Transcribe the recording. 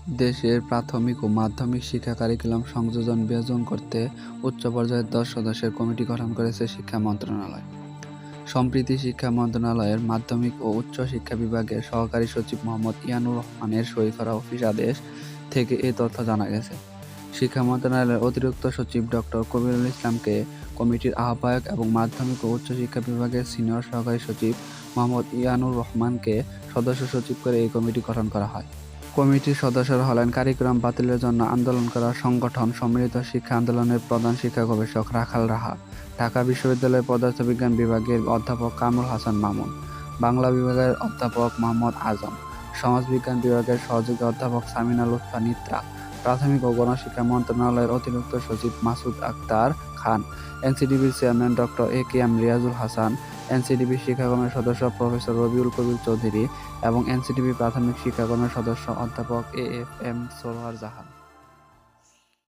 দেশের প্রাথমিক ও মাধ্যমিক শিক্ষা কারিকুলাম সংযোজন বিয়োজন করতে উচ্চ পর্যায়ের 10 সদস্যের কমিটি গঠন করেছে শিক্ষা মন্ত্রণালয়। সম্প্রতি শিক্ষা মন্ত্রণালয়ের মাধ্যমিক ও উচ্চ শিক্ষা বিভাগের সহকারী সচিব মোহাম্মদ ইয়ানুর রহমানের সই করা অফিস আদেশ থেকে এ তথ্য জানা গেছে। শিক্ষা মন্ত্রণালয়ের অতিরিক্ত সচিব ডক্টর কবিরুল ইসলামকে কমিটির আহ্বায়ক এবং মাধ্যমিক ও উচ্চ শিক্ষা বিভাগের সিনিয়র সহকারী সচিব মোহাম্মদ ইয়ানুর রহমানকে সদস্য সচিব করে এই কমিটি গঠন করা হয়। কমিটির সদস্যরা হলেন কারিকুলাম বাতিলের জন্য আন্দোলন করা সংগঠন সম্মিলিত শিক্ষা আন্দোলনের প্রধান শিক্ষা গবেষক রাখাল রাহা, ঢাকা বিশ্ববিদ্যালয়ের পদার্থবিজ্ঞান বিভাগের অধ্যাপক কামরুল হাসান মামুন, বাংলা বিভাগের অধ্যাপক মোহাম্মদ আজম, সমাজবিজ্ঞান বিভাগের সহযোগী অধ্যাপক সামিনা লুৎফা নিত্রা, প্রাথমিক ও গণশিক্ষা মন্ত্রণালয়ের অতিরিক্ত সচিব মাসুদ আক্তার খান, এনসিডিবির chairman doctor A K M. Riazul Hasan, NCDB শিক্ষাকর্মের সদস্য প্রফেসর রবিউল কবির চৌধুরী এবং এনসিডিবি প্রাথমিক শিক্ষাকর্মের সদস্য অধ্যাপক এ.এফ.এম. সরোয়ার জাহান।